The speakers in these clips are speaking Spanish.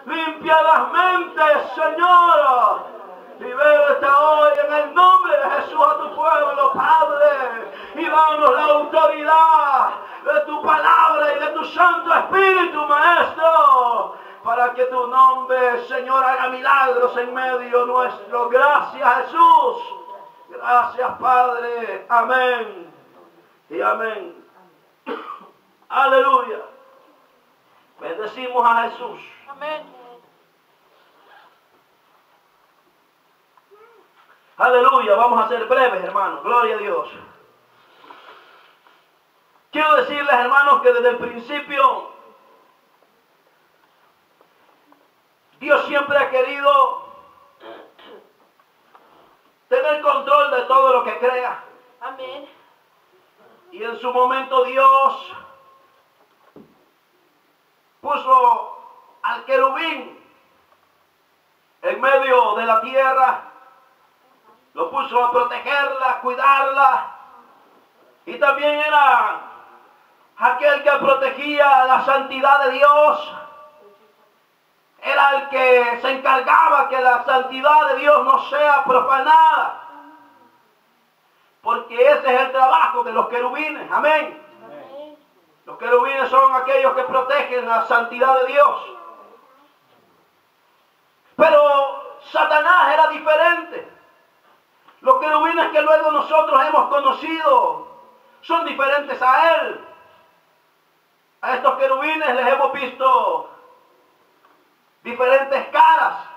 Limpia las mentes, Señor. Liberta hoy en el nombre de Jesús a tu pueblo, Padre. Y danos la autoridad de tu palabra y de tu Santo Espíritu, Maestro. Para que tu nombre, Señor, haga milagros en medio nuestro. Gracias, Jesús. Gracias, Padre. Amén. Y amén. Aleluya. Bendecimos a Jesús. Amén. Aleluya. Vamos a ser breves, hermanos. Gloria a Dios. Quiero decirles, hermanos, que desde el principio Dios siempre ha querido tener control de todo lo que crea. Amén. Y en su momento Dios puso al querubín en medio de la tierra, lo puso a protegerla, a cuidarla, y también era aquel que protegía la santidad de Dios, era el que se encargaba que la santidad de Dios no sea profanada, porque ese es el trabajo de los querubines. Amén. Los querubines son aquellos que protegen la santidad de Dios. Pero Satanás era diferente. Los querubines que luego nosotros hemos conocido son diferentes a él. A estos querubines les hemos visto diferentes caras.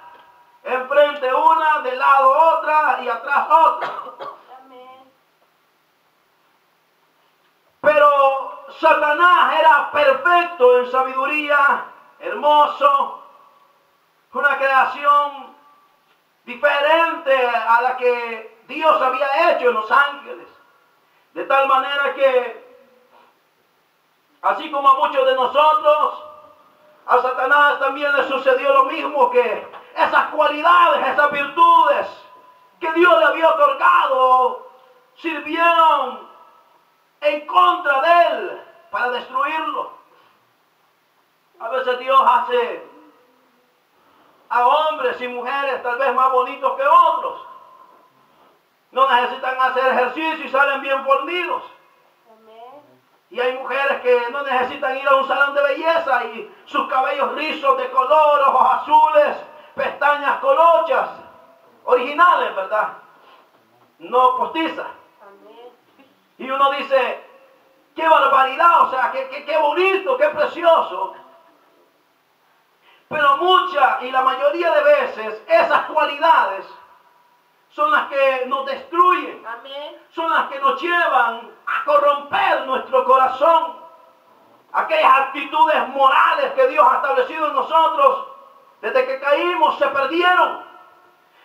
Enfrente una, del lado otra y atrás otra. Pero Satanás era perfecto en sabiduría, hermoso, una creación diferente a la que Dios había hecho en los ángeles. De tal manera que, así como a muchos de nosotros, a Satanás también le sucedió lo mismo, que esas cualidades, esas virtudes que Dios le había otorgado, sirvieron en contra de él para destruirlo. A veces Dios hace a hombres y mujeres tal vez más bonitos que otros. No necesitan hacer ejercicio y salen bien fornidos. Y hay mujeres que no necesitan ir a un salón de belleza y sus cabellos rizos de color, ojos azules, pestañas colochas, originales, ¿verdad? No postizas. Y uno dice, qué barbaridad, o sea, qué bonito, qué precioso. Pero muchas y la mayoría de veces esas cualidades son las que nos destruyen. Amén. Son las que nos llevan a corromper nuestro corazón. Aquellas actitudes morales que Dios ha establecido en nosotros, desde que caímos, se perdieron.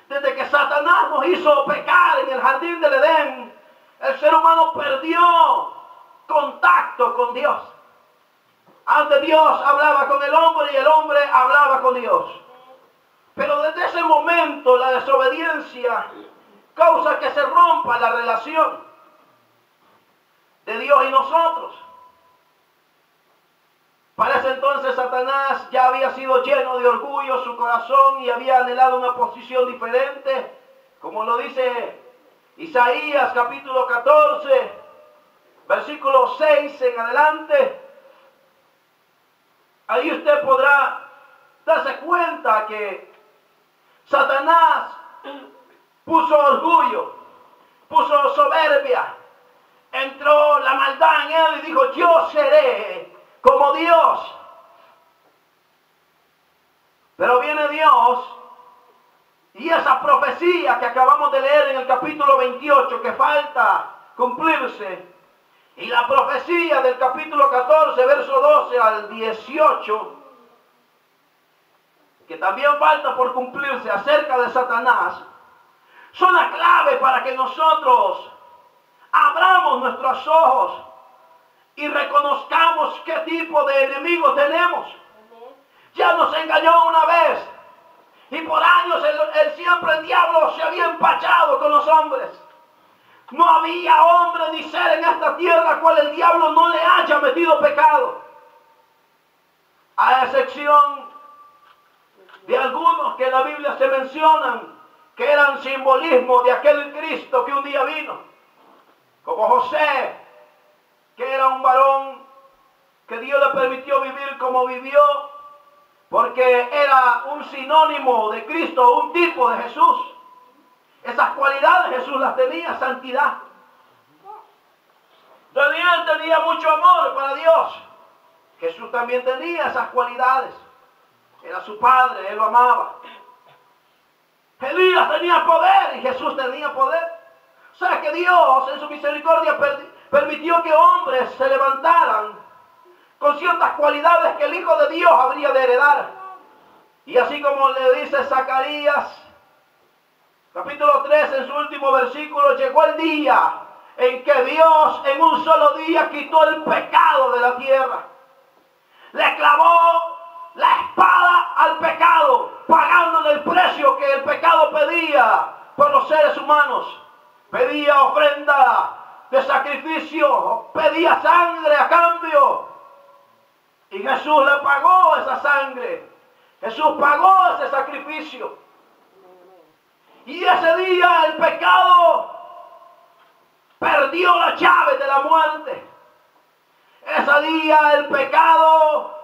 Desde que Satanás nos hizo pecar en el jardín del Edén, el ser humano perdió contacto con Dios. Antes Dios hablaba con el hombre y el hombre hablaba con Dios. Pero desde ese momento la desobediencia causa que se rompa la relación de Dios y nosotros. Para ese entonces Satanás ya había sido lleno de orgullo su corazón y había anhelado una posición diferente, como lo dice Isaías capítulo 14, versículo 6 en adelante. Ahí usted podrá darse cuenta que Satanás puso orgullo, puso soberbia, entró la maldad en él y dijo, yo seré como Dios. Pero viene Dios y esa profecía que acabamos de leer en el capítulo 28 que falta cumplirse, y la profecía del capítulo 14, verso 12 al 18, que también falta por cumplirse acerca de Satanás, son la clave para que nosotros abramos nuestros ojos y reconozcamos qué tipo de enemigo tenemos. Ya nos engañó una vez y por años el diablo se había empachado con los hombres. No había hombre ni ser en esta tierra al cual el diablo no le haya metido pecado, a excepción que en la Biblia se mencionan que eran simbolismo de aquel Cristo que un día vino, como José, que era un varón que Dios le permitió vivir como vivió, porque era un sinónimo de Cristo, un tipo de Jesús. Esas cualidades Jesús las tenía, santidad. Daniel tenía mucho amor para Dios. Jesús también tenía esas cualidades. Era su padre, él lo amaba. Elías tenía poder y Jesús tenía poder. O sea que Dios en su misericordia permitió que hombres se levantaran con ciertas cualidades que el Hijo de Dios habría de heredar. Y así como le dice Zacarías, capítulo 3, en su último versículo, llegó el día en que Dios en un solo día quitó el pecado de la tierra. Le clavó la espada al pecado, pagándole el precio que el pecado pedía por los seres humanos. Pedía ofrenda de sacrificio, pedía sangre a cambio. Y Jesús le pagó esa sangre. Jesús pagó ese sacrificio. Y ese día el pecado perdió la llave de la muerte. Ese día el pecado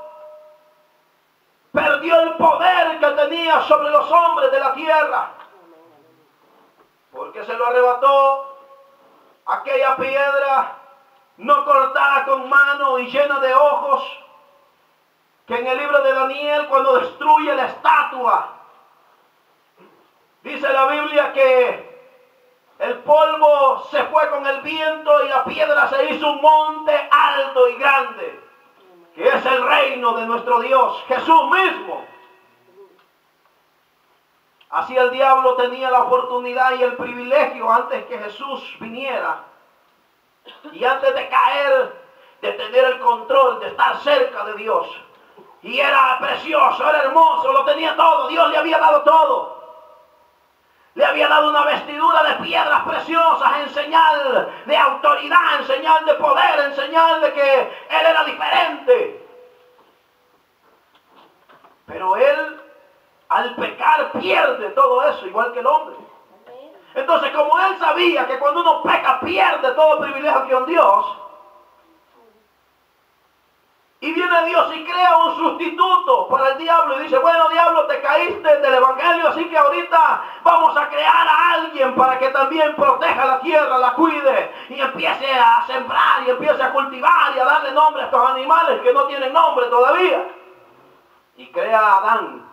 perdió el poder que tenía sobre los hombres de la tierra. Porque se lo arrebató aquella piedra no cortada con mano y llena de ojos, que en el libro de Daniel, cuando destruye la estatua, dice la Biblia que el polvo se fue con el viento y la piedra se hizo un monte alto y grande, que es el reino de nuestro Dios, Jesús mismo. Así el diablo tenía la oportunidad y el privilegio antes que Jesús viniera, y antes de caer, de tener el control, de estar cerca de Dios. Y era precioso, era hermoso, lo tenía todo, Dios le había dado todo. Le había dado una vestidura de piedras preciosas en señal de autoridad, en señal de poder, en señal de que Él era diferente. Pero Él, al pecar, pierde todo eso, igual que el hombre. Entonces, como Él sabía que cuando uno peca, pierde todo el privilegio que un Dios, y viene Dios y crea un sustituto para el diablo y dice, bueno, diablo, te caíste del evangelio, así que ahorita vamos a crear a alguien para que también proteja la tierra, la cuide y empiece a sembrar y empiece a cultivar y a darle nombre a estos animales que no tienen nombre todavía. Y crea a Adán.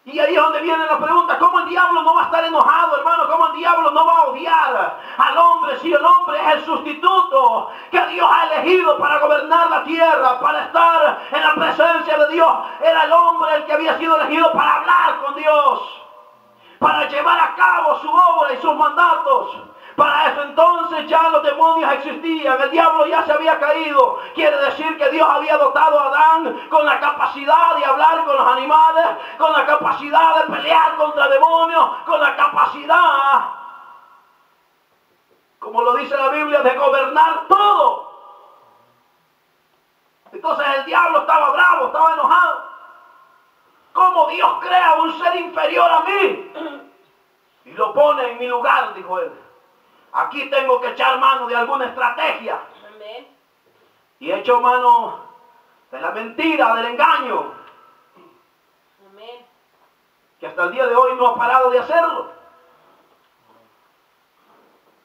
Y ahí es donde viene la pregunta, ¿cómo el diablo no va a estar enojado, hermano? ¿Cómo el diablo no va a odiar al hombre si el hombre es el sustituto que Dios ha elegido para gobernar la tierra, para estar en la presencia de Dios? Era el hombre el que había sido elegido para hablar con Dios, para llevar a cabo su obra y sus mandatos. Para eso entonces ya los demonios existían, el diablo ya se había caído. Quiere decir que Dios había dotado a Adán con la capacidad de hablar con los animales, con la capacidad de pelear contra demonios, con la capacidad, como lo dice la Biblia, de gobernar todo. Entonces el diablo estaba bravo, estaba enojado. ¿Cómo Dios crea un ser inferior a mí y lo pone en mi lugar? Dijo él. Aquí tengo que echar mano de alguna estrategia. Amén. Y echó mano de la mentira, del engaño. Amén. Que hasta el día de hoy no ha parado de hacerlo.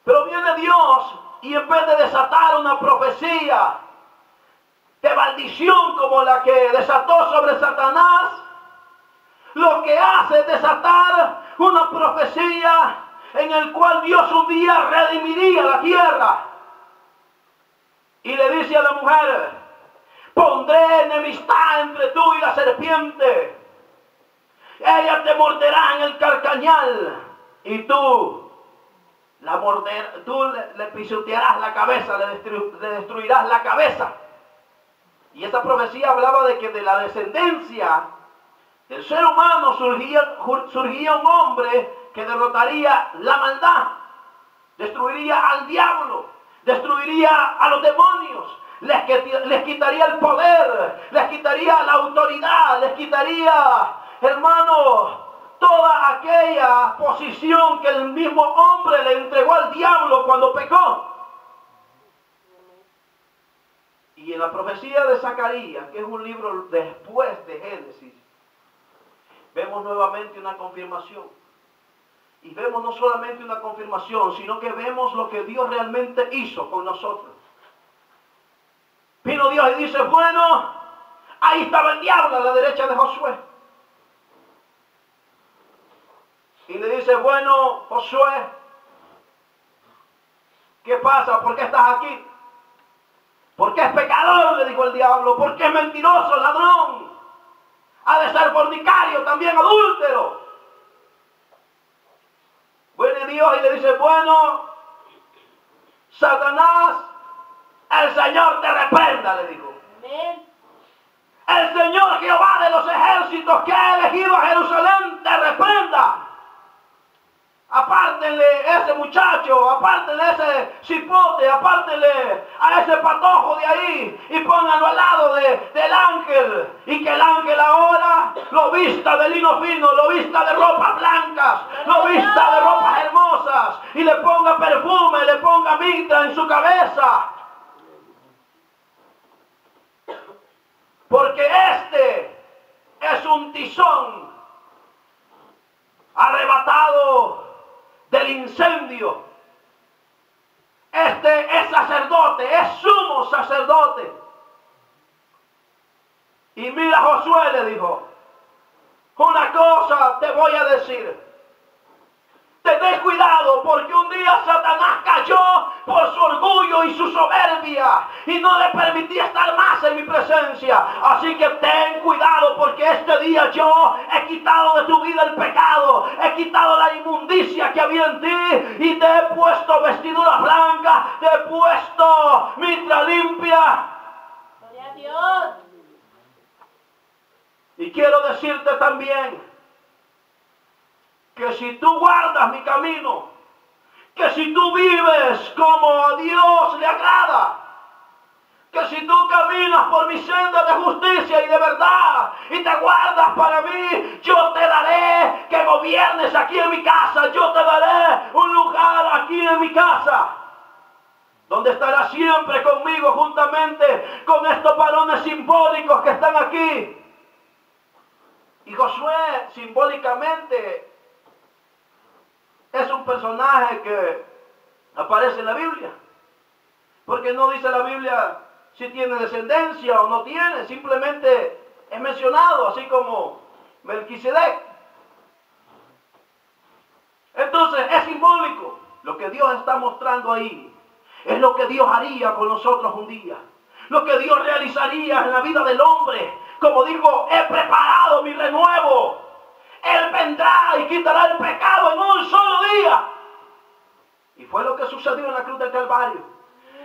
Pero viene Dios y en vez de desatar una profecía de maldición como la que desató sobre Satanás, lo que hace es desatar una profecía en el cual Dios un día redimiría la tierra. Y le dice a la mujer, pondré enemistad entre tú y la serpiente. Ella te morderá en el carcañal y tú le pisotearás la cabeza, le destruirás la cabeza. Y esa profecía hablaba de que de la descendencia del ser humano surgía un hombre que derrotaría la maldad, destruiría al diablo, destruiría a los demonios, les quitaría el poder, les quitaría quitaría la autoridad, les quitaría, hermano, toda aquella posición que el mismo hombre le entregó al diablo cuando pecó. Y en la profecía de Zacarías, que es un libro después de Génesis, vemos nuevamente una confirmación. Y vemos no solamente una confirmación, sino que vemos lo que Dios realmente hizo con nosotros. Vino Dios y dice, bueno, ahí estaba el diablo a la derecha de Josué. Y le dice, bueno, Josué, ¿qué pasa? ¿Por qué estás aquí? Porque es pecador, le dijo el diablo, porque es mentiroso, ladrón. Ha de ser fornicario, también adúltero. Viene Dios y le dice, bueno, Satanás, el Señor te reprenda, le dijo. Amén. El Señor Jehová de los ejércitos que ha elegido a Jerusalén te reprenda. Apártenle ese muchacho, apártenle ese cipote, apártenle a ese patojo de ahí y pónganlo al lado del ángel. Y que el ángel ahora lo vista de lino fino, lo vista de ropas blancas, lo vista de ropas hermosas y le ponga perfume, le ponga mirra en su cabeza. Porque este es un tizón arrebatado del incendio. Este es sacerdote, es sumo sacerdote. Y mira, Josué le dijo, una cosa te voy a decir. Tened cuidado, porque un día Satanás cayó por su orgullo y su soberbia y no le permití estar más en mi presencia. Así que ten cuidado, porque este día yo he quitado de tu vida el pecado, he quitado la inmundicia que había en ti y te he puesto vestiduras blancas, te he puesto mirra limpia. Gloria a Dios. Y quiero decirte también que si tú guardas mi camino, que si tú vives como a Dios le agrada, que si tú caminas por mi senda de justicia y de verdad y te guardas para mí, yo te daré que gobiernes aquí en mi casa, yo te daré un lugar aquí en mi casa, donde estarás siempre conmigo juntamente con estos varones simbólicos que están aquí. Y Josué simbólicamente es un personaje que aparece en la Biblia. Porque no dice la Biblia si tiene descendencia o no tiene. Simplemente es mencionado, así como Melquisedec. Entonces es simbólico. Lo que Dios está mostrando ahí es lo que Dios haría con nosotros un día. Lo que Dios realizaría en la vida del hombre. Como dijo, he preparado mi renuevo. Él vendrá y quitará el pecado en un solo día. Y fue lo que sucedió en la cruz del Calvario.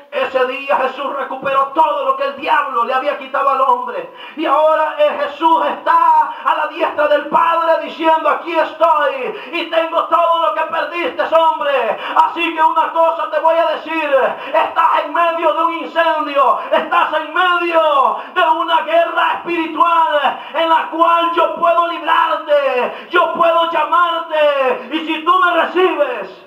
Ese día Jesús recuperó todo lo que el diablo le había quitado al hombre. Y ahora Jesús está a la diestra del Padre diciendo, aquí estoy y tengo todo lo que perdiste, hombre. Así que una cosa te voy a decir, estás en medio de un incendio, estás en medio de una guerra espiritual en la cual yo puedo librarte, yo puedo llamarte, y si tú me recibes,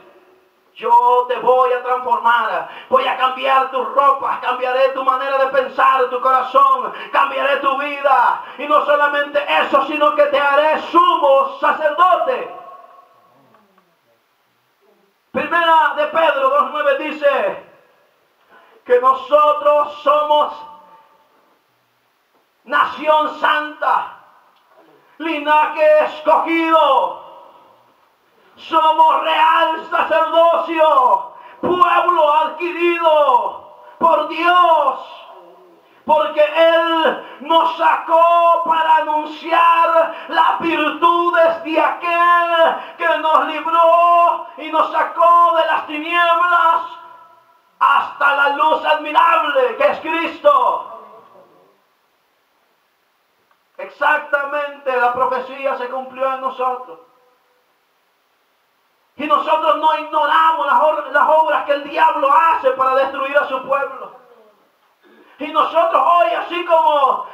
yo te voy a transformar, voy a cambiar tus ropas, cambiaré tu manera de pensar, tu corazón, cambiaré tu vida. Y no solamente eso, sino que te haré sumo sacerdote. Primera de Pedro 2:9 dice que nosotros somos nación santa, linaje escogido. Somos real sacerdocio, pueblo adquirido por Dios, porque Él nos sacó para anunciar las virtudes de aquel que nos libró y nos sacó de las tinieblas hasta la luz admirable que es Cristo. Exactamente, la profecía se cumplió en nosotros. Y nosotros no ignoramos las obras que el diablo hace para destruir a su pueblo. Y nosotros hoy, así como